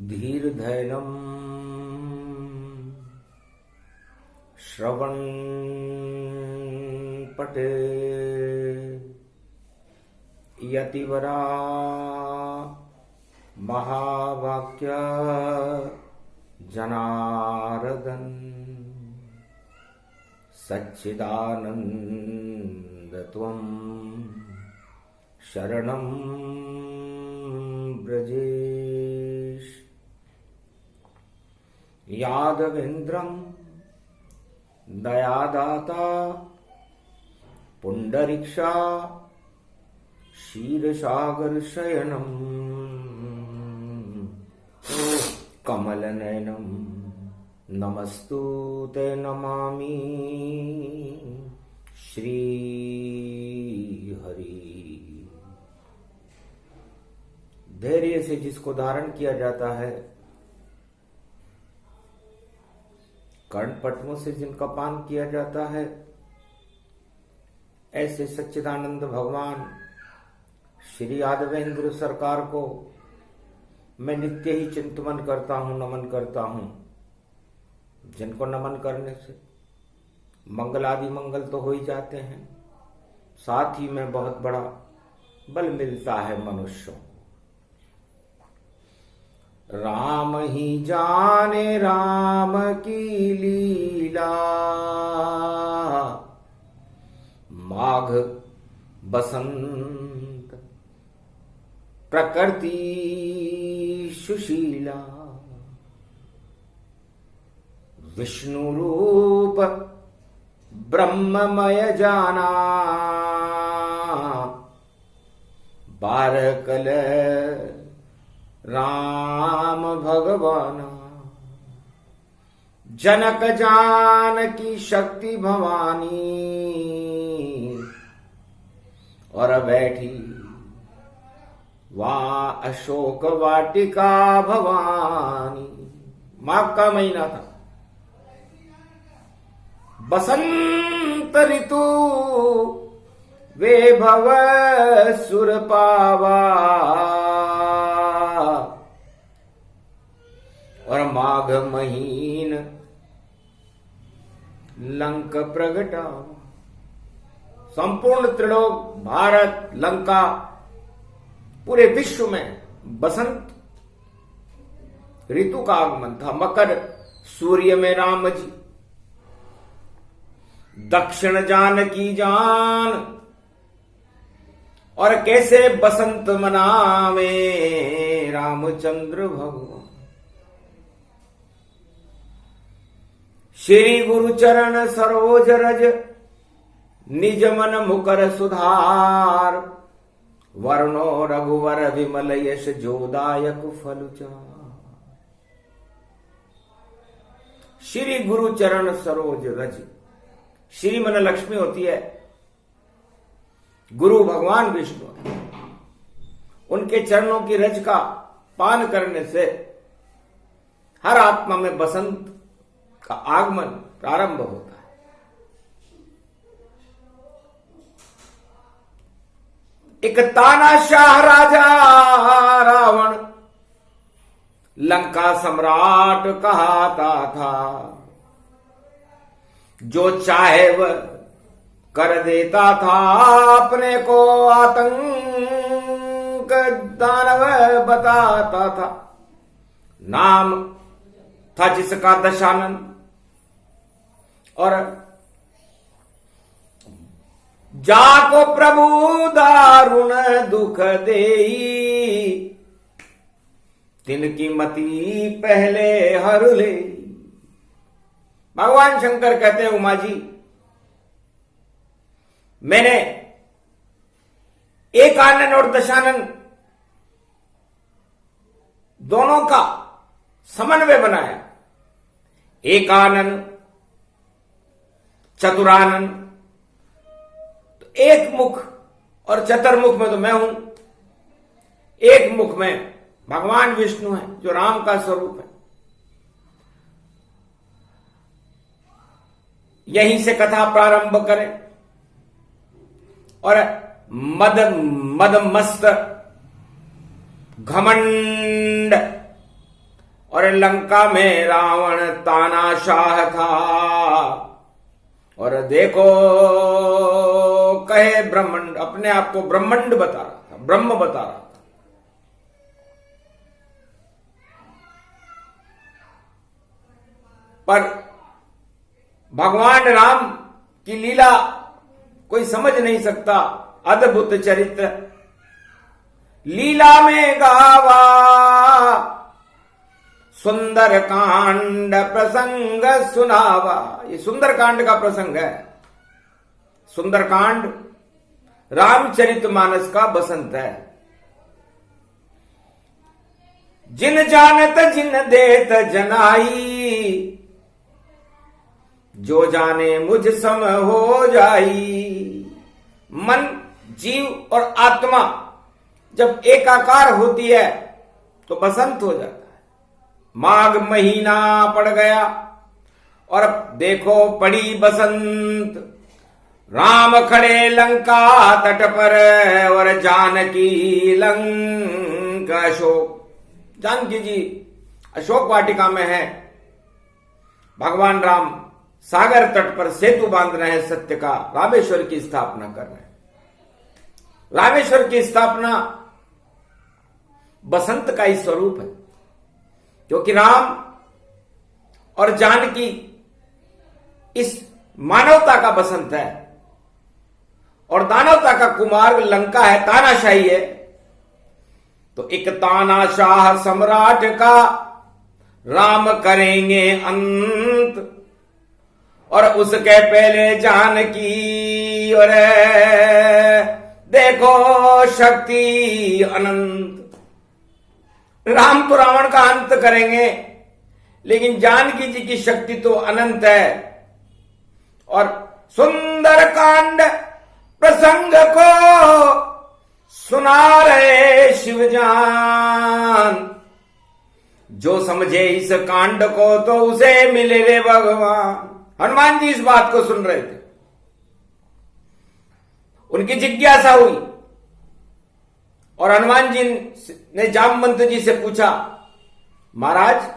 धीर धैर्यं श्रवण पटे यतिवरा महावाक्य जनार्दन सच्चिदानंद त्वं शरणं ब्रजेश। यादवेन्द्रं दयादाता पुंडरीक्षा क्षीरसागर शयनम् कमलनयनं नमस्तुते नमामि श्री हरि। धैर्य से जिसको धारण किया जाता है, कर्णपटुओं से जिनका पान किया जाता है, ऐसे सच्चिदानंद भगवान श्री यादवेंद्र सरकार को मैं नित्य ही चिंतन करता हूं, नमन करता हूं, जिनको नमन करने से मंगल आदि मंगल तो हो ही जाते हैं, साथ ही में बहुत बड़ा बल मिलता है मनुष्यों को। राम ही जाने राम की लीला, माघ बसंत प्रकृति सुशीला, विष्णु रूप ब्रह्ममय जाना, बारकल राम भगवाना, जनक जान की शक्ति भवानी, और बैठी वहां अशोक वाटिका भवानी। माघ का महीना था, बसंत ऋतु वे भव सुर पावा, और माघ महीन लंक प्रगटा। संपूर्ण त्रिलोक, भारत, लंका, पूरे विश्व में बसंत ऋतु का आगमन था। मकर सूर्य में राम जी, दक्षिण जान की जान, और कैसे बसंत मनावे रामचंद्र भगवान। श्री गुरु चरण सरोज रज, निज मन मुकर सुधार, वर्णो रघुवर विमल यश जोदायक फलचार। श्री गुरु चरण सरोज रज, श्री मन लक्ष्मी होती है, गुरु भगवान विष्णु है। उनके चरणों की रज का पान करने से हर आत्मा में बसंत का आगमन प्रारंभ होता है। एक तानाशाह राजा रावण लंका सम्राट कहता था, जो चाहे वह कर देता था, अपने को आतंक दानव बताता था। नाम था जिसका दशानन, और जाको प्रभु दारुण दुख देई, तिनकी मति पहले हर ले। भगवान शंकर कहते हैं, उमा जी, मैंने एक आनन और दशानन दोनों का समन्वय बनाया। एक आनन चतुरानन, तो एक मुख और चतुर्मुख में तो मैं हूं। एक मुख में भगवान विष्णु है, जो राम का स्वरूप है। यहीं से कथा प्रारंभ करें, और मद मस्त घमंड। और लंका में रावण तानाशाह था। और देखो कहे ब्रह्मंड, अपने आप को ब्रह्मंड बता रहा था, ब्रह्म बता रहा था। पर भगवान राम की लीला कोई समझ नहीं सकता। अद्भुत चरित्र लीला में गावा, सुंदर कांड प्रसंग सुनावा। ये सुंदर कांड का प्रसंग है। सुंदर कांड रामचरितमानस का बसंत है। जिन जानत जिन देत जनाई, जो जाने मुझ सम हो जाई। मन, जीव और आत्मा जब एकाकार होती है तो बसंत हो जाता है। माघ महीना पड़ गया और अब देखो पड़ी बसंत। राम खड़े लंका तट पर और जानकी लंका अशोक। जानकी जी अशोक वाटिका में है। भगवान राम सागर तट पर सेतु बांध रहे हैं, सत्य का। रामेश्वर की स्थापना कर रहे हैं। रामेश्वर की स्थापना बसंत का ही स्वरूप है, क्योंकि राम और जानकी इस मानवता का बसंत है और दानवता का कुमार लंका है, तानाशाही है। तो एक तानाशाह सम्राट का राम करेंगे अंत, और उसके पहले जानकी और देखो शक्ति अनंत। राम तो रावण का अंत करेंगे, लेकिन जानकी जी की शक्ति तो अनंत है। और सुंदर कांड प्रसंग को सुना रहे शिवजान। जो समझे इस कांड को तो उसे मिले रे भगवान। हनुमान जी इस बात को सुन रहे थे। उनकी जिज्ञासा हुई और हनुमान जी ने जामवंत जी से पूछा, महाराज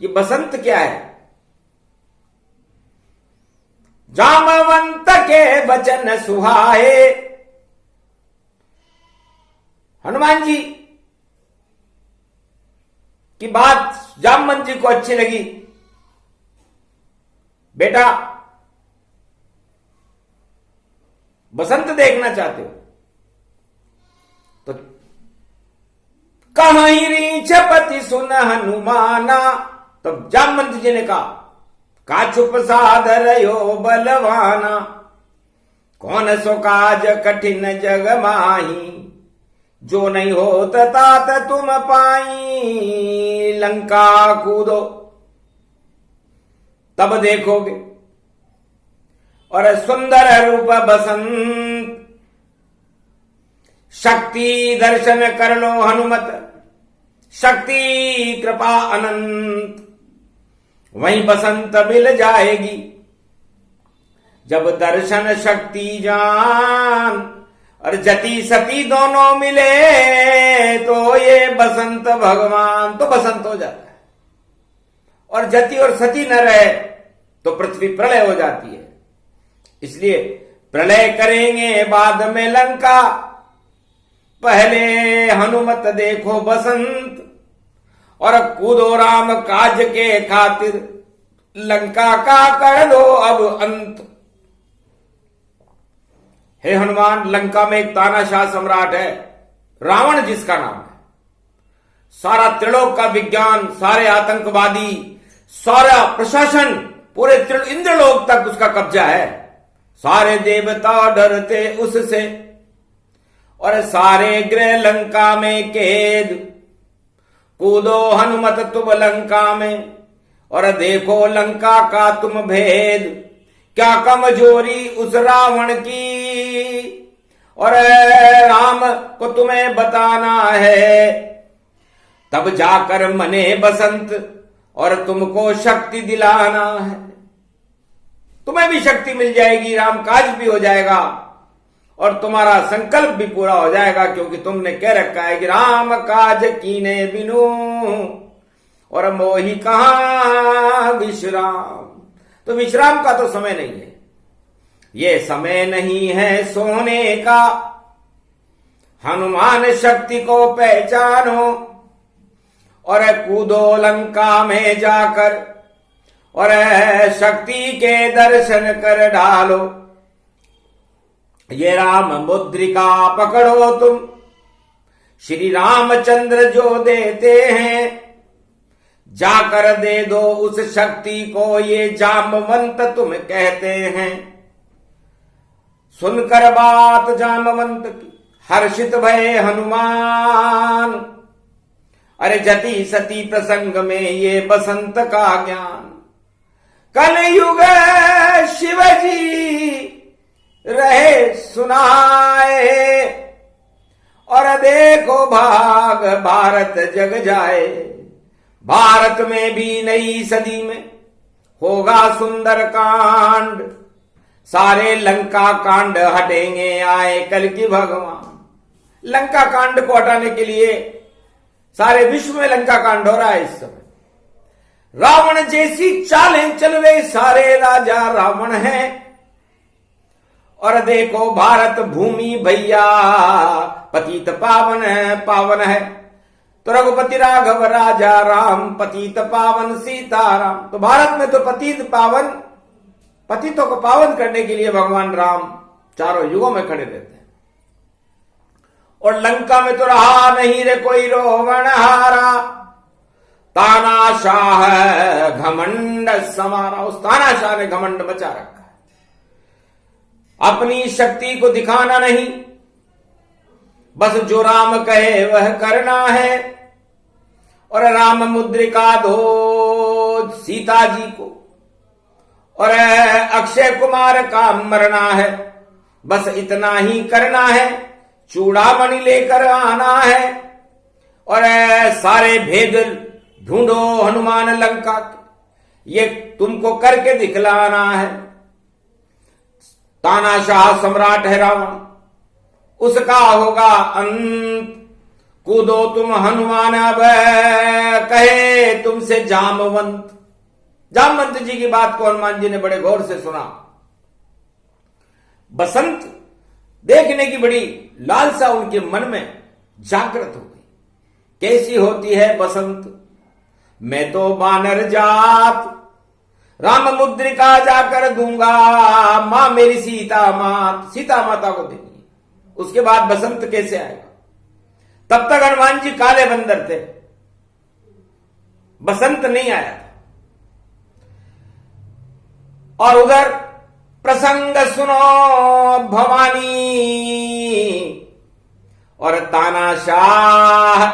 ये बसंत क्या है? जामवंत के वचन सुहाए। हनुमान जी की बात जामवंत जी को अच्छी लगी। बेटा बसंत देखना चाहते हो तो कहीं रीछ पति सुन हनुमाना। तब जामवंत जी ने कहा, का छुप साधर यो बलवाना। कौन सो काज कठिन जग माही, जो नहीं होत तात तुम पाई। लंका कूदो तब देखोगे। और सुंदर रूप बसंत, शक्ति दर्शन कर लो हनुमत। शक्ति कृपा अनंत, वहीं बसंत मिल जाएगी। जब दर्शन शक्ति जान और जति सती दोनों मिले तो ये बसंत भगवान। तो बसंत हो जाता है। और जति और सती न रहे तो पृथ्वी प्रलय हो जाती है। इसलिए प्रलय करेंगे बाद में लंका, पहले हनुमत देखो बसंत। और कूदो राम काज के खातिर, लंका का कर दो अब अंत। हे हनुमान, लंका में एक तानाशाह सम्राट है, रावण जिसका नाम है। सारा त्रिलोक का विज्ञान, सारे आतंकवादी, सारा प्रशासन, पूरे इंद्रलोक तक उसका कब्जा है। सारे देवता डरते उससे और सारे ग्रह लंका में कैद। कूदो हनुमत तुम लंका में और देखो लंका का तुम भेद। क्या कमजोरी उस रावण की और राम को तुम्हें बताना है। तब जाकर मने बसंत और तुमको शक्ति दिलाना है। तुम्हें भी शक्ति मिल जाएगी, राम काज भी हो जाएगा और तुम्हारा संकल्प भी पूरा हो जाएगा, क्योंकि तुमने कह रखा है कि राम काज कीने बिनु और मोहि कहां विश्राम। तो विश्राम का तो समय नहीं है, ये समय नहीं है सोने का, हनुमान शक्ति को पहचानो और कूदो लंका में जाकर और शक्ति के दर्शन कर डालो। ये राम मुद्रिका पकड़ो तुम, श्री रामचंद्र जो देते हैं, जाकर दे दो उस शक्ति को, ये जामवंत तुम कहते हैं। सुनकर बात जामवंत की हर्षित भये हनुमान, अरे जति सती प्रसंग में ये बसंत का ज्ञान। कलयुग शिवजी रहे सुनाए और देखो भाग भारत जग जाए। भारत में भी नई सदी में होगा सुंदर कांड, सारे लंका कांड हटेंगे आए कल की भगवान। लंका कांड को हटाने के लिए सारे विश्व में लंका कांड हो रहा है इस समय। रावण जैसी चालें चल रहे सारे राजा रावण हैं, और देखो भारत भूमि भैया पतित पावन पावन है। तो रघुपति राघव राजा राम पतित पावन सीताराम। तो भारत में तो पतित पावन, पतितों को पावन करने के लिए भगवान राम चारों युगों में खड़े रहते हैं। और लंका में तो रहा नहीं रे कोई रोवण हारा, तानाशाह घमंड समारा। उस तानाशाह ने घमंड मचा रखा है, अपनी शक्ति को दिखाना नहीं, बस जो राम कहे वह करना है। और राम मुद्रिका दो सीता जी को, और अक्षय कुमार का मरना है, बस इतना ही करना है। चूड़ामणि लेकर आना है और सारे भेद ढूंढो हनुमान लंका के, ये तुमको करके दिखलाना है। तानाशाह सम्राट है रावण, उसका होगा अंत। कूदो तुम हनुमान अब कहे तुमसे जामवंत। जामवंत जी की बात को हनुमान जी ने बड़े गौर से सुना। बसंत देखने की बड़ी लालसा उनके मन में जागृत हो गई। कैसी होती है बसंत? मैं तो बानर जात, राम मुद्रिका जाकर दूंगा, मां मेरी सीता माता को देंगी। उसके बाद बसंत कैसे आएगा? तब तक हनुमान जी काले बंदर थे, बसंत नहीं आया था। और उधर प्रसंग सुनो भवानी और तानाशाह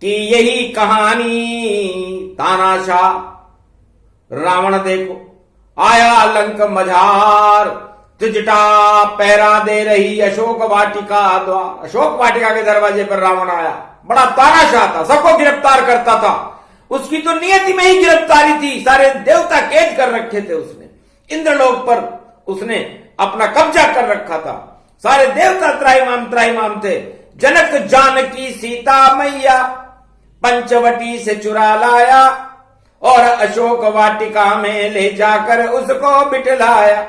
की यही कहानी। तानाशाह रावण देखो आया लंक मझार, त्रिजटा पहरा दे रही अशोक वाटिका द्वार। अशोक वाटिका के दरवाजे पर रावण आया, बड़ा तानाशाह था, सबको गिरफ्तार करता था। उसकी तो नियति में ही गिरफ्तारी थी, सारे देवता कैद कर रखे थे उसने, इंद्रलोक पर उसने अपना कब्जा कर रखा था। सारे देवता त्राहिमाम थे। जनक जानकी सीता मैया पंचवटी से चुरा लाया और अशोक वाटिका में ले जाकर उसको बिठलाया।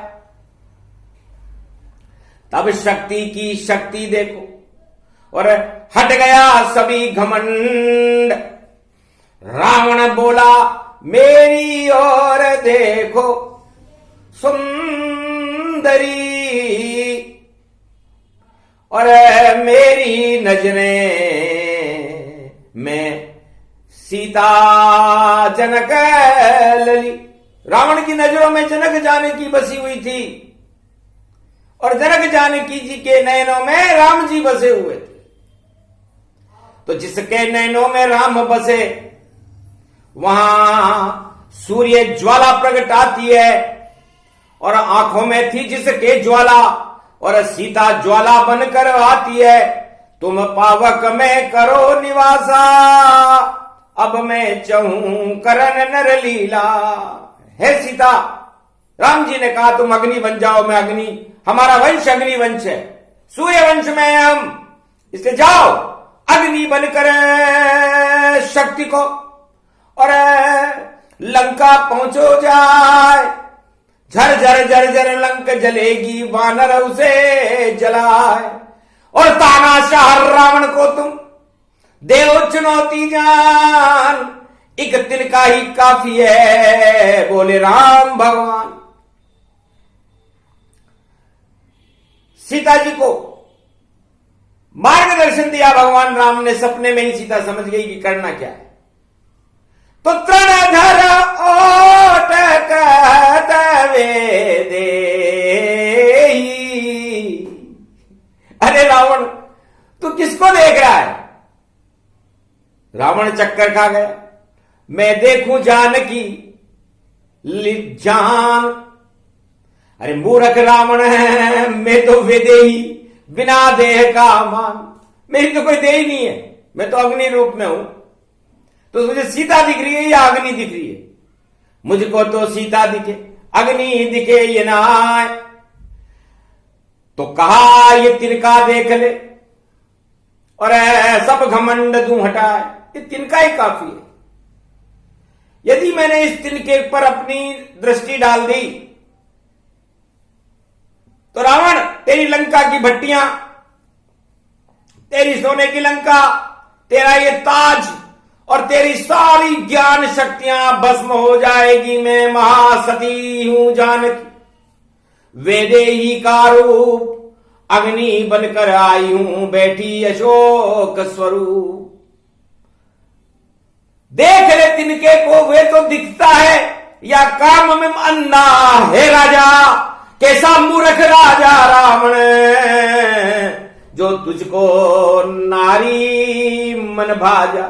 तब शक्ति की शक्ति देखो और हट गया सभी घमंड। रावण बोला मेरी ओर देखो सुंदरी, और मेरी नजरें में सीता जनक लली। रावण की नजरों में जनक जानकी बसी हुई थी और जनक जानकी जी के नयनों में राम जी बसे हुए थे। तो जिसके नयनों में राम बसे वहां सूर्य ज्वाला प्रकट आती है, और आंखों में थी जिसके ज्वाला, और सीता ज्वाला बनकर आती है। तुम पावक में करो निवासा, अब मैं चहूं करन नर लीला। हे सीता, राम जी ने कहा तुम अग्नि बन जाओ, मैं अग्नि, हमारा वंश अग्नि वंश है, सूर्य वंश में है हम, इसलिए जाओ अग्नि बनकर शक्ति को और लंका पहुंचो जाए। झर झर झर झर लंक जलेगी, वानर उसे जलाए। और तानाशाह रावण को तुम देव चुनौती जान, एक तिनका ही काफी है, बोले राम भगवान। सीता जी को मार्गदर्शन दिया भगवान राम ने, सपने में ही सीता समझ गई कि करना क्या है। तो तृणधर ओट दे, अरे रावण तू किसको देख रहा है? रावण चक्कर खा गया। मैं देखूं जानकी जान, अरे मूर्ख रावण है, मैं तो विदेही बिना देह का मान, मेरी तो कोई देह ही नहीं है, मैं तो अग्नि रूप में हूं। तो मुझे सीता दिख रही है या अग्नि दिख रही है? मुझको तो सीता दिखे, अग्नि दिखे ये ना आए। तो कहा ये तिनका देख ले और सब घमंड तू हटाए, ये तिनका ही काफी है। यदि मैंने इस तिनके पर अपनी दृष्टि डाल दी तो रावण तेरी लंका की भट्टियां, तेरी सोने की लंका, तेरा ये ताज और तेरी सारी ज्ञान शक्तियां भस्म हो जाएगी। मैं महासती हूं जानकी, वेदेही का रूप अग्नि बनकर आई हूं, बैठी अशोक स्वरूप। देख ले तिनके को, वे तो दिखता है या काम में अंधा है राजा। कैसा मूर्ख राजा रावण, जो तुझको नारी मन भाजा।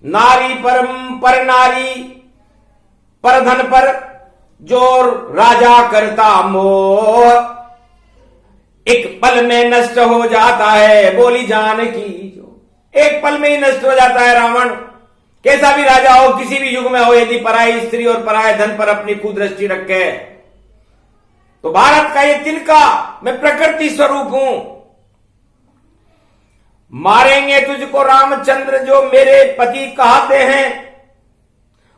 नारी पर नारी पर धन पर जो राजा करता मोह, एक पल में नष्ट हो जाता है, बोली जानकी जो एक पल में ही नष्ट हो जाता है रावण। कैसा भी राजा हो, किसी भी युग में हो, यदि पराई स्त्री और पराये धन पर अपनी कुदृष्टि रखे तो भारत का ये तिनका, मैं प्रकृति स्वरूप हूं। मारेंगे तुझको रामचंद्र जो मेरे पति कहते हैं,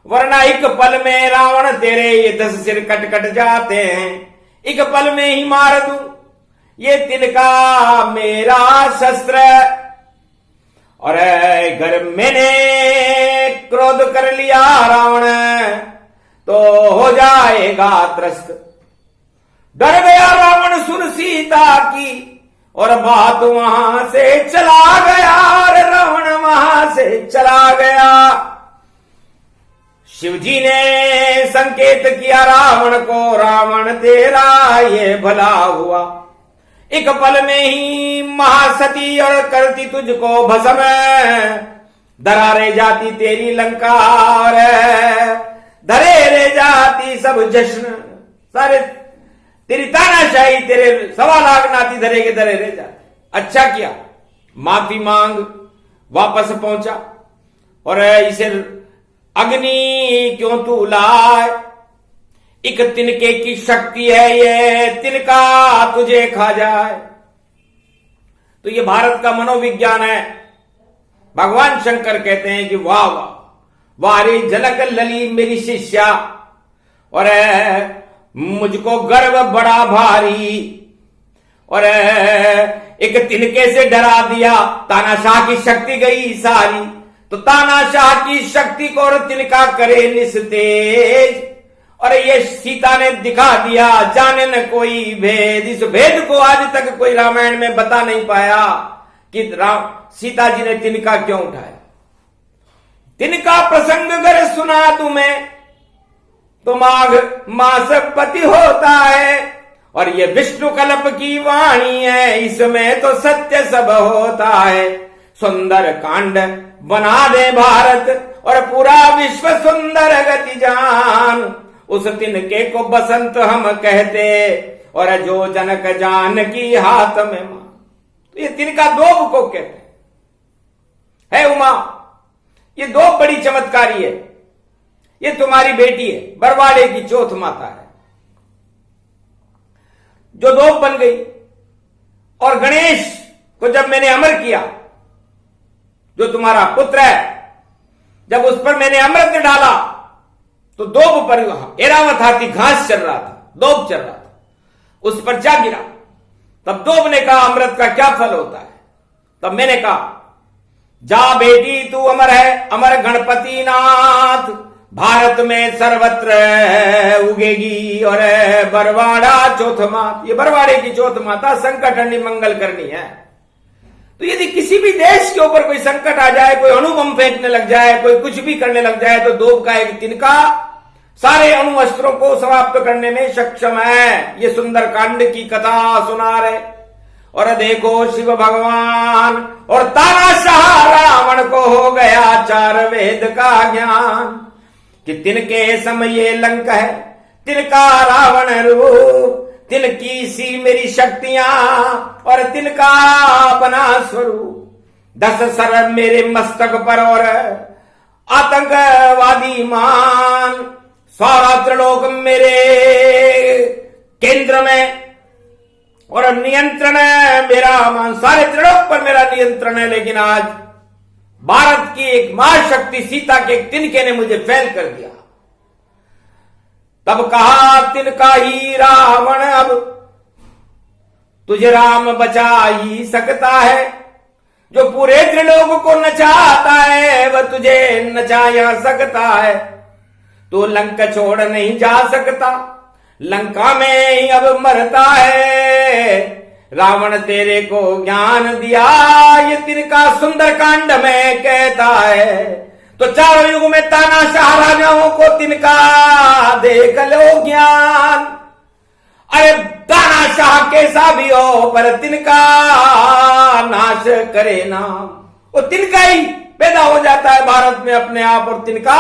वरना एक पल में रावण तेरे ये 10 सिर कट कट जाते हैं। एक पल में ही मार दूं ये तिनका मेरा शस्त्र, और अगर मैंने क्रोध कर लिया रावण तो हो जाएगा त्रस्त। डर गया रावण सुन सीता की और बात वहां से चला गया, रावण वहां से चला गया। शिवजी ने संकेत किया रावण को, रावण तेरा ये भला हुआ। एक पल में ही महासती और करती तुझको भस्म, दरारे जाती तेरी लंका और धरे रे जाती सब जश्न। सारे तेरी तानाशाही, तेरे 1.25 लाख नाती धरे के धरे रह जाते। अच्छा किया, माफी मांग वापस पहुंचा और इसे अग्नि क्यों तू लाए? एक तिनके की शक्ति है ये, तिनका तुझे खा जाए। तो ये भारत का मनोविज्ञान है। भगवान शंकर कहते हैं कि वाह वाह वाह रे झलक लली मेरी शिष्या, और मुझको गर्व बड़ा भारी, और एक तिनके से डरा दिया, तानाशाह की शक्ति गई सारी। तो तानाशाह की शक्ति को और तिनका करे निस्तेज, और ये सीता ने दिखा दिया जाने न कोई भेद। इस भेद को आज तक कोई रामायण में बता नहीं पाया कि सीता जी ने तिनका क्यों उठाया। तिनका प्रसंग अगर सुना तुम्हें तो माघ मास पति होता है, और ये विष्णु कल्प की वाणी है, इसमें तो सत्य सब होता है। सुंदर कांड बना दे भारत और पूरा विश्व सुंदर गति जान। उस तिनके को बसंत हम कहते, और जो जनक जान की हाथ में मां। तो ये तिनका दोब को कहते है उमा, ये दोब बड़ी चमत्कारी है। ये तुम्हारी बेटी है, बरवाड़े की चौथ माता है। जो दोब बन गई। और गणेश को जब मैंने अमर किया, जो तुम्हारा पुत्र है, जब उस पर मैंने अमृत डाला तो दोब पर एरावत हाथी घास चल रहा था, दोब चल रहा था, उस पर जा गिरा। तब दोब ने कहा अमृत का क्या फल होता है? तब मैंने कहा जा बेटी तू अमर है, अमर गणपति नाथ, भारत में सर्वत्र उगेगी और बरवाड़ा चौथ मात। ये बरवाड़े की चौथ माता संकट हरनी मंगल करनी है। तो यदि किसी भी देश के ऊपर कोई संकट आ जाए, कोई अणु बम फेंकने लग जाए, कोई कुछ भी करने लग जाए, तो दोब का एक तिनका सारे अणु अस्त्रों को समाप्त करने में सक्षम है। ये सुंदर कांड की कथा सुना रहे। और देखो शिव भगवान और तानाशाह रावण को हो गया चार वेद का ज्ञान, कि तिनके समय ये लंक है, तिनका रावण रूप, तिनकी सी मेरी शक्तियां और तिनका बना स्वरूप। 10 सर मेरे मस्तक पर और आतंकवादी मान, सारा त्रिलोक मेरे केंद्र में और नियंत्रण मेरा मान, सारे त्रिलोक पर मेरा नियंत्रण है। लेकिन आज भारत की एक महाशक्ति सीता के एक तिनके ने मुझे फेल कर दिया। तब कहा तिनका ही रावण, अब तुझे राम बचा ही सकता है, जो पूरे त्रिलोक को नचाता है वह तुझे नचा सकता है। तो लंका छोड़ नहीं जा सकता, लंका में ही अब मरता है। रावण तेरे को ज्ञान दिया, ये तिनका सुंदर कांड में कहता है। तो चारों युग में तानाशाह राजाओं को तिनका देख लो ज्ञान। अरे तानाशाह कैसा भी हो पर तिनका नाश करे नाम। वो तिनका ही पैदा हो जाता है भारत में अपने आप, और तिनका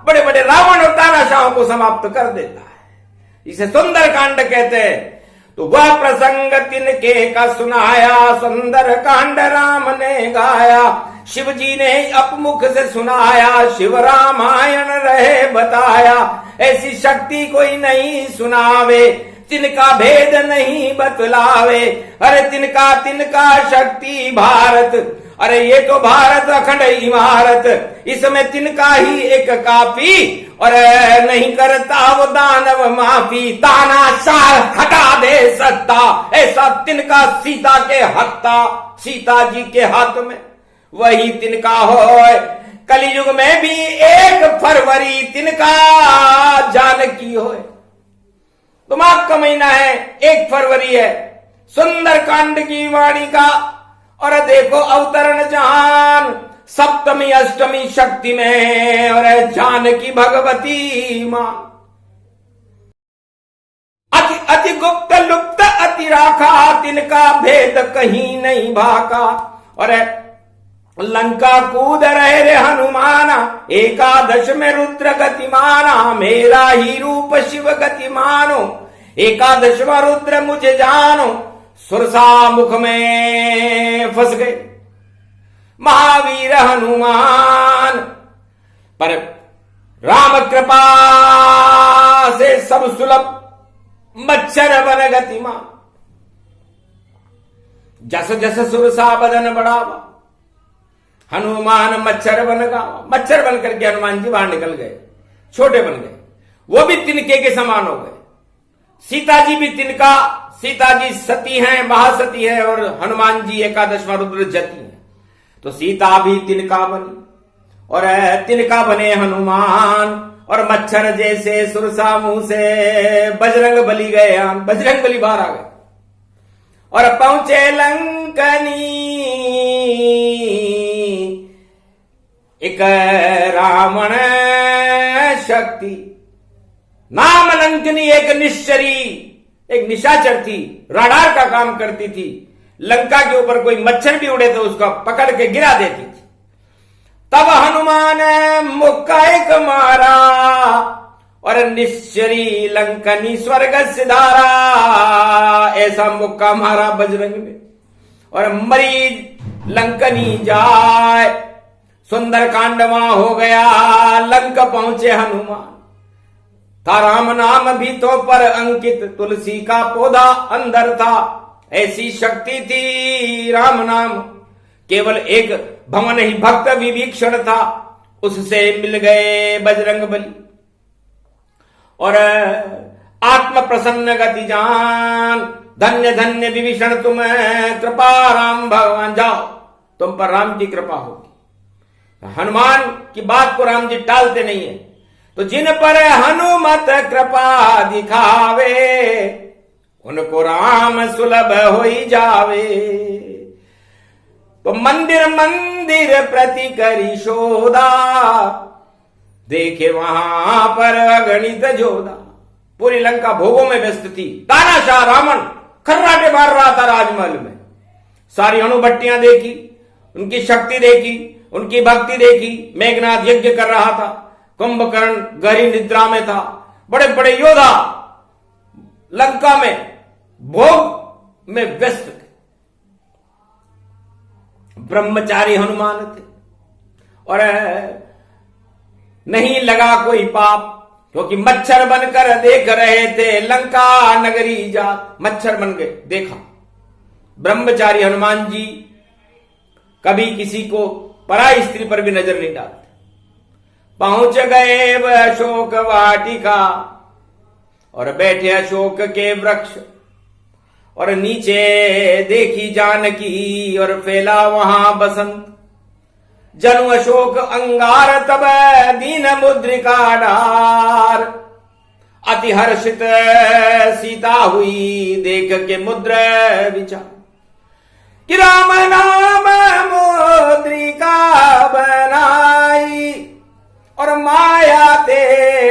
बड़े बड़े रावण और तानाशाहों को समाप्त कर देता है। इसे सुंदर कांड कहते हैं। तो वह प्रसंग तिनके का सुनाया, सुंदर कांड राम ने गाया। शिव जी ने अपमुख से सुनाया, शिव रामायण रहे बताया। ऐसी शक्ति कोई नहीं सुनावे, तिनका भेद नहीं बतलावे। अरे तिनका तिनका शक्ति भारत, अरे ये तो भारत अखंड इमारत, इसमें तिनका ही एक काफी, और नहीं करता वो दानव माफी। तानाशाह हटा दे सत्ता, ऐसा तिनका सीता के हत्ता, सीता जी के हाथ में वही तिनका हो। कलयुग में भी 1 फरवरी तिनका जानकी हो। तो माघ का महीना है, 1 फरवरी है, सुंदर कांड की वाणी का। और देखो अवतरण जहान, सप्तमी अष्टमी शक्ति में, और जानकी भगवती मां। अति अति गुप्त लुप्त अति राखा, तिनका भेद कहीं नहीं भाका। और लंका कूद रहे रे हनुमाना, 11 में रुद्र गतिमाना। मेरा ही रूप शिव गतिमानो, 11वां रुद्र मुझे जानो। सुरसा मुख में फंस गए महावीर हनुमान, पर राम कृपा से सब सुलभ मच्छर बन गतिमान। जस जस सुरसा बदन बढ़ावा, हनुमान मच्छर बन गया। मच्छर बन करके हनुमान जी बाहर निकल गए, छोटे बन गए, वो भी तिनके के समान हो गए। सीता जी भी तिनका, सीता जी सती हैं, महासती हैं, और हनुमान जी 11वां रुद्र जति हैं। तो सीता भी तिनका बनी और तिनका बने हनुमान, और मच्छर जैसे सुरसा मुंह से बजरंग बली गए। बजरंग बली बाहर आ गए और पहुंचे लंकनी, एक रावण शक्ति नाम लंकनी। एक निश्चरी, एक निशाचर थी, राडार का काम करती थी। लंका के ऊपर कोई मच्छर भी उड़े तो उसका पकड़ के गिरा देती थी। तब हनुमान मुक्का एक मारा, और निश्चरी लंकनी स्वर्ग सिधारा। ऐसा मुक्का मारा बजरंग ने, और मरी लंकनी जाए। सुंदर कांड वहां हो गया, लंका पहुंचे हनुमान। था राम नाम भी तो पर अंकित, तुलसी का पौधा अंदर था, ऐसी शक्ति थी राम नाम। केवल एक भवन ही भक्त विभीषण था, उससे मिल गए बजरंग बली। और आत्म प्रसन्न गति जान, धन्य धन्य विभीषण तुम कृपा राम भगवान। जाओ, तुम पर राम की कृपा होगी। हनुमान की बात को राम जी टालते नहीं है। तो जिन पर हनुमत कृपा दिखावे, उनको राम सुलभ हो ही जावे। तो मंदिर मंदिर प्रति करी शोधा, देखे वहां पर अगणित जोधा। पूरी लंका भोगों में व्यस्त थी। तानाशाह रावण खर्राटे मार रहा था राजमहल में। सारी अणुभट्टियां देखी, उनकी शक्ति देखी, उनकी भक्ति देखी। मेघनाथ यज्ञ कर रहा था, कुंभकर्ण गहरी निद्रा में था। बड़े बड़े योद्धा लंका में भोग में व्यस्त थे। ब्रह्मचारी हनुमान थे और नहीं लगा कोई पाप, क्योंकि मच्छर बनकर देख रहे थे लंका नगरी जात। मच्छर बन गए, देखा। ब्रह्मचारी हनुमान जी कभी किसी को पराई स्त्री पर भी नजर नहीं डालते। पहुंच गए वह अशोक वाटिका और बैठे अशोक के वृक्ष, और नीचे देखी जानकी और फैला वहां बसंत। जनु अशोक अंगार तब दीन मुद्रिका डार, अति हर्षित सीता हुई देख के मुद्र विचार। कि राम नाम मुद्रिका बनाई, और माया ते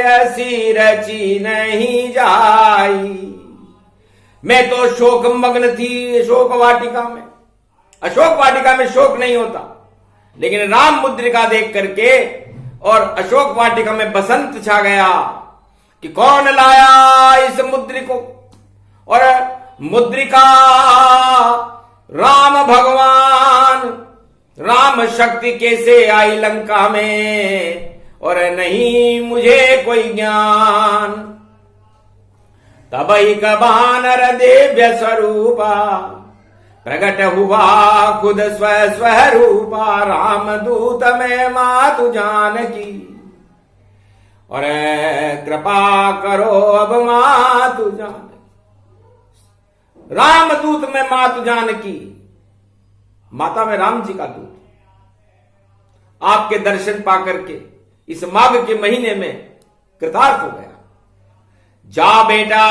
ऐसी रची नहीं जाई। मैं तो शोक मग्न थी अशोक वाटिका में। अशोक वाटिका में शोक नहीं होता, लेकिन राम मुद्रिका देख करके और अशोक वाटिका में बसंत छा गया। कि कौन लाया इस मुद्रिको, और मुद्रिका राम भगवान। राम शक्ति कैसे आई लंका में, और नहीं मुझे कोई ज्ञान। तब एक बानर दिव्य स्वरूपा, प्रगट हुआ खुद स्वरूपा। राम दूत में मातु जानकी, और कृपा करो अब मातु जानकी। राम दूत में मातु जानकी, माता में राम जी का दूत। आपके दर्शन पाकर के इस माघ के महीने में कृतार्थ हो गया। जा बेटा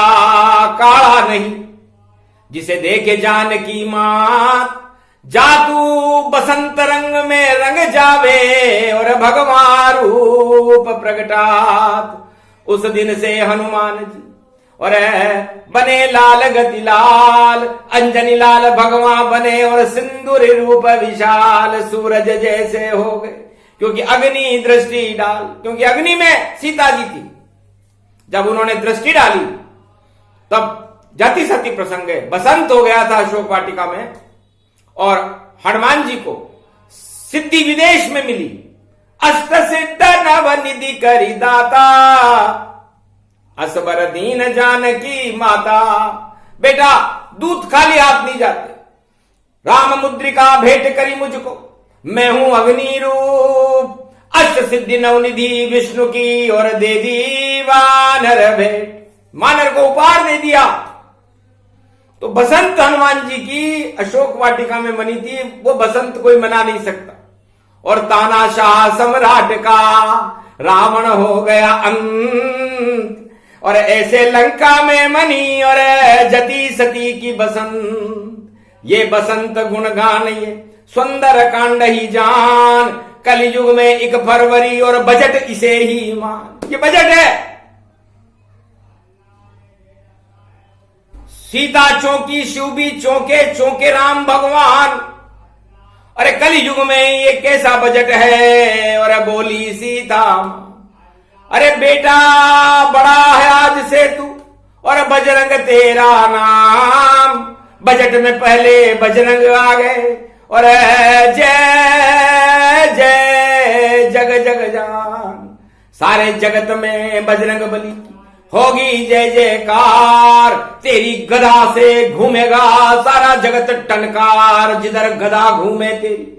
काढ़ा नहीं, जिसे देखे जानकी मात। जा तू बसंत रंग में रंग जावे, और भगवान रूप प्रगटात। उस दिन से हनुमान जी और बने लाल गति लाल, अंजनी लाल भगवान बने, और सिंदूर रूप विशाल सूरज जैसे हो गए। क्योंकि अग्नि दृष्टि डाल, क्योंकि अग्नि में सीता जी थी। जब उन्होंने दृष्टि डाली तब जाति सती प्रसंग है। बसंत हो गया था अशोक वाटिका में, और हनुमान जी को सिद्धि विदेश में मिली। अष्ट सिद्ध नव निधि करी दाता, असबर दीन जानकी माता। बेटा दूत खाली हाथ नहीं जाते। राम मुद्रिका भेंट करी मुझको, मैं हूं अग्नि रूप। अष्ट सिद्धि नवनिधि विष्णु की, और दे दी वानर भेंट। वानर को उपहार दे दिया। तो बसंत हनुमान जी की अशोक वाटिका में मनी थी, वो बसंत कोई मना नहीं सकता। और तानाशाह सम्राट का रावण हो गया अंत, और ऐसे लंका में मनी और जति सती की बसंत। ये बसंत गुणगान, ये सुंदर कांड ही जान। कलयुग में 1 फरवरी और बजट इसे ही मान। ये बजट है। सीता चौंकी, शिव भी चौंके, चौंके राम भगवान। अरे कलयुग में ये कैसा बजट है। और बोली सीता, अरे बेटा बड़ा है आज से तू, और बजरंग तेरा नाम। बजट में पहले बजरंग आ गए, और जय जय जग जग जान। सारे जगत में बजरंग बली की होगी जय जयकार, तेरी गदा से घूमेगा सारा जगत टनकार, जिधर गदा घूमे तेरी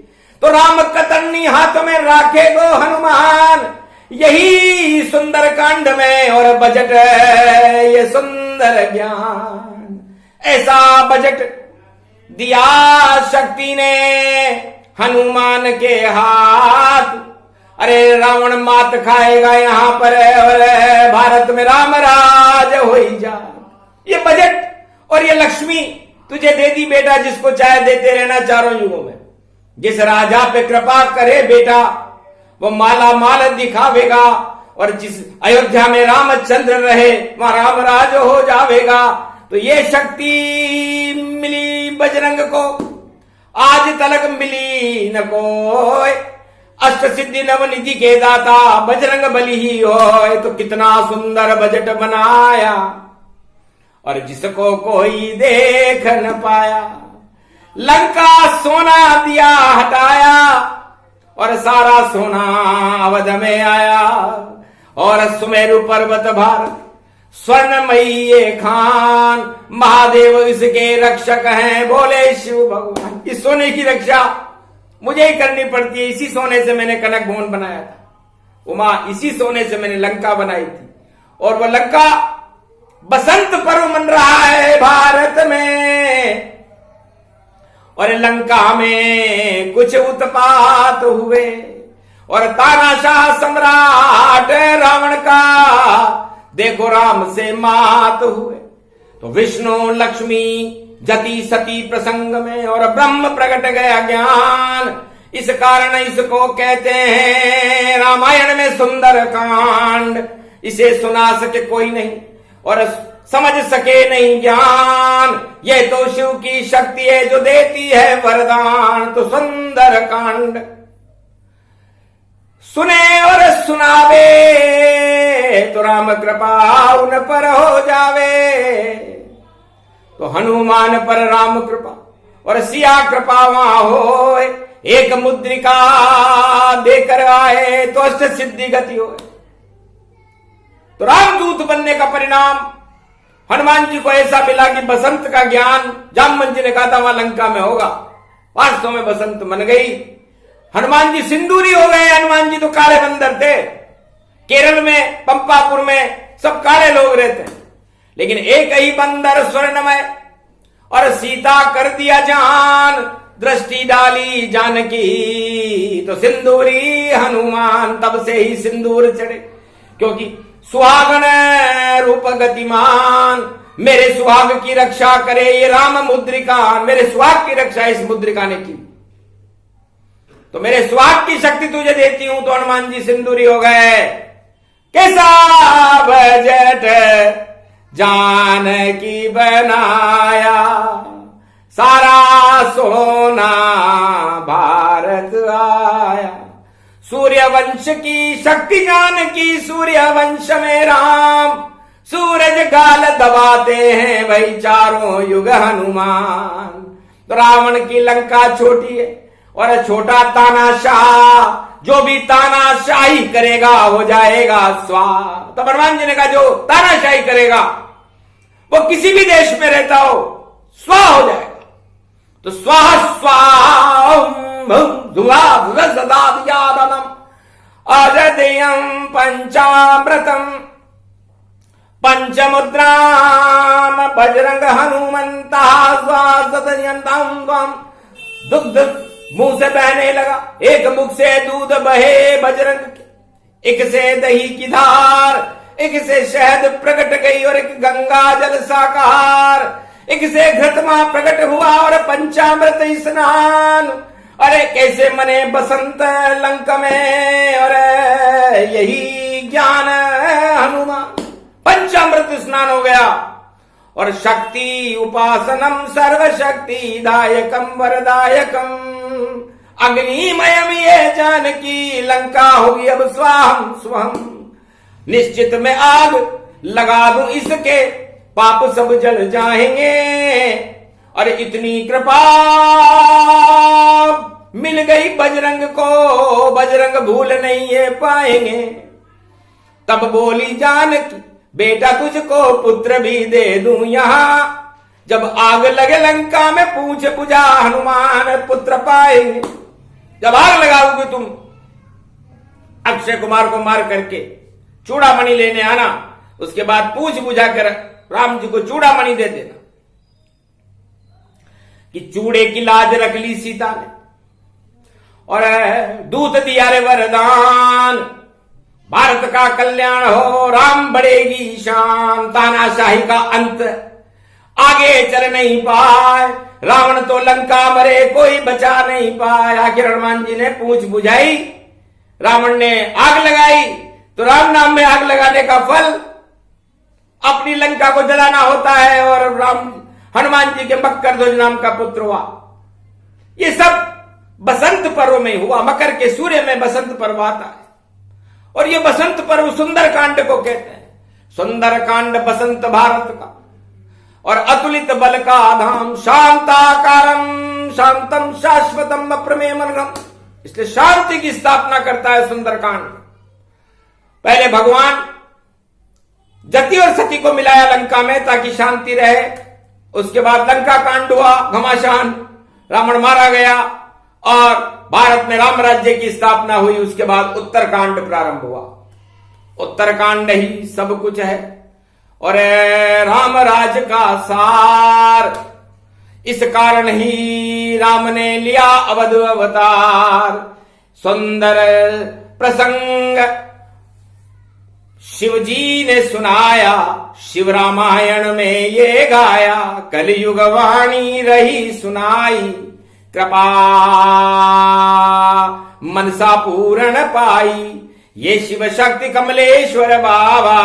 तो राम कतरनी हाथ में राखे गो हनुमान। यही सुंदर कांड में और बजट है ये सुंदर ज्ञान। ऐसा बजट दिया शक्ति ने हनुमान के हाथ, अरे रावण मात खाएगा यहां पर और भारत में राम राज हो ही जा। ये बजट और ये लक्ष्मी तुझे दे दी बेटा, जिसको चाहे देते रहना चारों युगों में। जिस राजा पे कृपा करे बेटा वो माला माल दिखावेगा, और जिस अयोध्या में रामचंद्र रहे वहां राम राज हो जावेगा। तो ये शक्ति मिली बजरंग को, आज तलक मिली न कोई। अष्ट सिद्धि नवनिधि के दाता बजरंग बली ही होय। तो कितना सुंदर बजट बनाया और जिसको कोई देख न पाया। लंका सोना दिया हटाया और सारा सोना अवध में आया। और सुमेरु पर्वत भारत स्वर्णमयी ये खान, महादेव इसके रक्षक हैं बोले शिव भगवान। इस सोने की रक्षा मुझे ही करनी पड़ती है। इसी सोने से मैंने कनक भवन बनाया था, उमा इसी सोने से मैंने लंका बनाई थी। और वह लंका बसंत पर्व मन रहा है भारत में। और लंका में कुछ उत्पात हुए और तानाशाह सम्राट रावण का देखो राम से मात हुए। तो विष्णु लक्ष्मी जति सती प्रसंग में और ब्रह्म प्रकट गया ज्ञान। इस कारण इसको कहते हैं रामायण में सुंदर कांड। इसे सुना सके कोई नहीं और समझ सके नहीं ज्ञान। यह तो शिव की शक्ति है जो देती है वरदान। तो सुंदर कांड सुने और सुनावे तो राम कृपा उन पर हो जावे। तो हनुमान पर राम कृपा और सिया कृपा वहां हो। एक मुद्रिका देकर आए तो अष्ट सिद्धि गति हो। तो रामदूत बनने का परिणाम हनुमान जी को ऐसा मिला कि बसंत का ज्ञान जामवंत जी ने कहा था वहां लंका में होगा, वास्तव में बसंत मन गई। हनुमान जी सिंदूरी हो गए। हनुमान जी तो काले बंदर थे। केरल में पंपापुर में सब काले लोग रहते हैं, लेकिन एक ही बंदर स्वर्णमय। और सीता कर दिया जान, दृष्टि डाली जानकी तो सिंदूरी हनुमान। तब से ही सिंदूर चढ़े, क्योंकि सुहागन रूप गतिमान। मेरे सुहाग की रक्षा करे ये राम मुद्रिका। मेरे सुहाग की रक्षा इस मुद्रिका ने की। तो मेरे सुहाग की शक्ति तुझे देती हूं। तो हनुमान जी सिंदूरी हो गए। कैसा बजट जानकी बनाया, सारा सोना भारत आया। सूर्य वंश की शक्ति जानकी, सूर्य वंश में राम। सूरज गाल दबाते हैं भाई चारों युग हनुमान। तो रावण की लंका छोटी है और छोटा तानाशाह। जो भी तानाशाही करेगा हो जाएगा स्वाहा। तो हनुमान जी ने कहा जो तानाशाही करेगा वो किसी भी देश में रहता हो स्वाहा हो जाएगा। तो स्वाहा स्वाहा अजदेयम पंचामृतम पंचमुद्राम बजरंग हनुमंता दुग्ध मुंह से बहने लगा। एक मुख से दूध बहे बजरंग के, एक से दही की धार, एक से शहद प्रकट गई और एक गंगा जल साकार, एक से घृतमा प्रकट हुआ और पंचामृत स्नान। अरे कैसे मने बसंत लंक में और यही ज्ञान हनुमान। पंचामृत स्नान हो गया और शक्ति उपासनम सर्वशक्ति दायकम वरदायकम। अग्निमयम ये जानकी लंका होगी अब स्वाहम स्वहम। निश्चित में आग लगा दूं इसके पाप सब जल जाएंगे। और इतनी कृपा मिल गई बजरंग को, बजरंग भूल नहीं ये पाएंगे। तब बोली जानकी बेटा तुझको पुत्र भी दे दूं यहां, जब आग लगे लंका में पूछ बुझा हनुमान पुत्र पाएंगे। जब आग लगाओगे तुम अक्षय कुमार को मार करके चूड़ामणि लेने आना, उसके बाद पूछ बुझा कर राम जी को चूड़ामणि दे देना। कि चूड़े की लाज रख ली सीता ने और दूत दिया रे वरदान, भारत का कल्याण हो राम बढ़ेगी शान, तानाशाही का अंत आगे चल नहीं पाए, रावण तो लंका मरे कोई बचा नहीं पाए। आखिर हनुमान जी ने पूछ बुझाई, रावण ने आग लगाई, तो राम नाम में आग लगाने का फल अपनी लंका को जलाना होता है। और राम हनुमान जी के मकर ध्वज नाम का पुत्र हुआ। ये सब बसंत पर्व में हुआ, मकर के सूर्य में बसंत पर्व आता है। और ये बसंत पर्व सुंदर कांड को कहते हैं। सुंदर कांड बसंत भारत का और अतुलित बल का धाम, शांताकारम शांतम शाश्वतम अप्रमेय मनगम, इसलिए शांति की स्थापना करता है सुंदरकांड। पहले भगवान जति और सती को मिलाया लंका में ताकि शांति रहे। उसके बाद लंका कांड हुआ, घमासान, रावण मारा गया और भारत में राम राज्य की स्थापना हुई। उसके बाद उत्तरकांड प्रारंभ हुआ। उत्तरकांड ही सब कुछ है और राम राज का सार, इस कारण ही राम ने लिया अवध अवतार। सुंदर प्रसंग शिव जी ने सुनाया, शिव रामायण में ये गाया, कलयुग वाणी रही सुनाई, कृपा मनसा पूर्ण पाई, ये शिव शक्ति कमलेश्वर बाबा,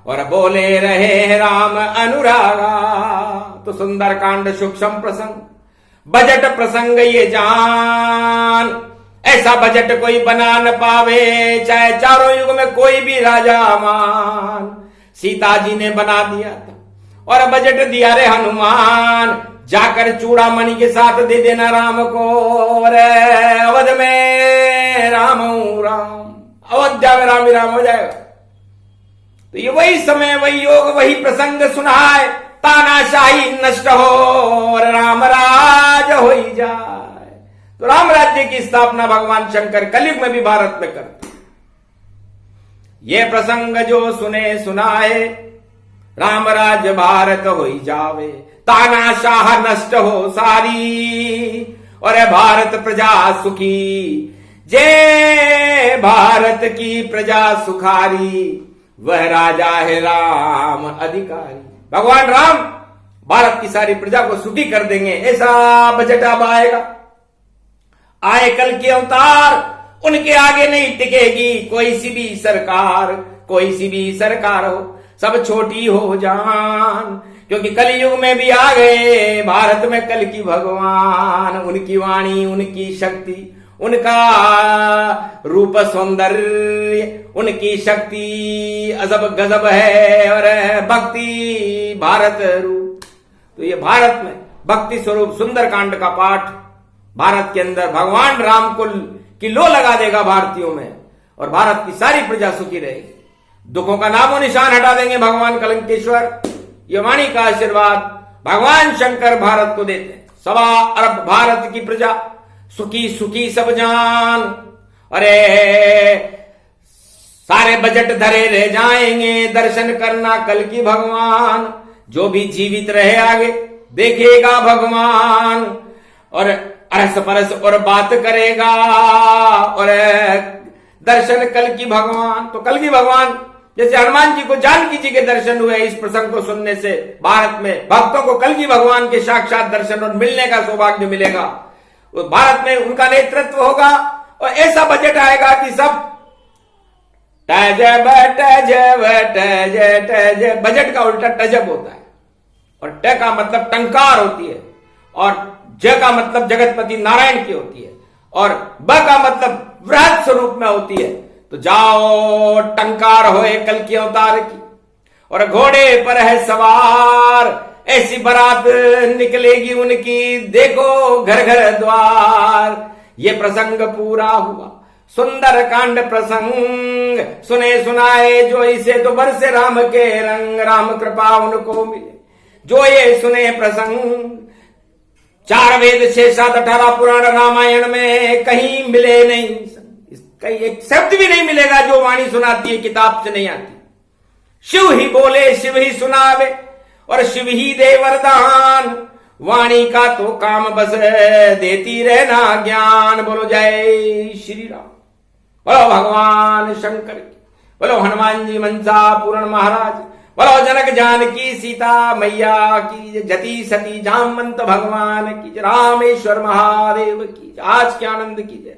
और बोले रहे राम अनुरागा। तो सुंदरकांड सूक्ष्म प्रसंग, बजट प्रसंग ये जान, ऐसा बजट कोई बना न पावे, चाहे चारों युग में कोई भी राजा मान। सीता जी ने बना दिया था और बजट दिया रे हनुमान, जाकर चूड़ामणि के साथ दे देना राम को, और अवध में राम राम, अयोध्या में राम ही राम हो जाएगा। तो ये वही समय, वही योग, वही प्रसंग सुनाए, तानाशाही नष्ट हो और राम राज हो ही जाए। तो राम राज्य की स्थापना भगवान शंकर कलयुग में भी भारत में करते। ये प्रसंग जो सुने सुनाए, राम राज्य भारत हो ही जावे, तानाशाह नष्ट हो सारी, और भारत प्रजा सुखी, जय भारत की प्रजा सुखारी, वह राजा है राम अधिकारी। भगवान राम भारत की सारी प्रजा को सुखी कर देंगे, ऐसा बजट अब आएगा। आए कल के अवतार, उनके आगे नहीं टिकेगी कोई सी भी सरकार, कोई सी भी सरकार हो, सब छोटी हो जान, क्योंकि कलयुग में भी आ गए भारत में कल की भगवान। उनकी वाणी, उनकी शक्ति, उनका रूप सौंदर्य, उनकी शक्ति अजब गजब है, और भक्ति भारत रूप। तो ये भारत में भक्ति स्वरूप सुंदरकांड का पाठ भारत के अंदर भगवान राम को की लो लगा देगा भारतीयों में, और भारत की सारी प्रजा सुखी रहेगी। दुखों का नामो निशान हटा देंगे भगवान कलंकेश्वर। ये वाणी का आशीर्वाद भगवान शंकर भारत को देते हैं। 1.25 अरब भारत की प्रजा सुखी सुखी सब जान, अरे सारे बजट धरे रह जाएंगे, दर्शन करना कल की भगवान। जो भी जीवित रहे आगे देखेगा भगवान, और अरस परस और बात करेगा, और दर्शन कल की भगवान। तो कल की भगवान जैसे हनुमान जी को जानकी जी के दर्शन हुए, इस प्रसंग को सुनने से भारत में भक्तों को कल की भगवान के साक्षात दर्शन और मिलने का सौभाग्य मिलेगा। भारत में उनका नेतृत्व होगा और ऐसा बजट आएगा कि सब बजट का उल्टा टजब होता है, और ट का मतलब टंकार होती है, और ज का मतलब जगतपति नारायण की होती है, और ब का मतलब वृहद स्वरूप में होती है। तो जाओ टंकार होए कल की अवतार की, और घोड़े पर है सवार, ऐसी बारात निकलेगी उनकी, देखो घर घर द्वार। ये प्रसंग पूरा हुआ, सुंदर कांड प्रसंग सुने सुनाए जो इसे तो बरसे राम के रंग, राम कृपा उनको मिले जो ये सुने प्रसंग। 4 वेद 6 7 18 पुराण रामायण में कहीं मिले नहीं, कहीं एक शब्द भी नहीं मिलेगा जो वाणी सुनाती है किताब से नहीं आती। शिव ही बोले शिव ही सुनावे और शिव ही दे वरदान, वाणी का तो काम बस देती रहना ज्ञान। बोलो जय श्री राम, बोलो भगवान शंकर की, बोलो हनुमान जी मनसा पूर्ण महाराज, बोलो जनक जानकी सीता मैया की, जति सती जामवंत भगवान की, रामेश्वर महादेव की। आज के आनंद की जय।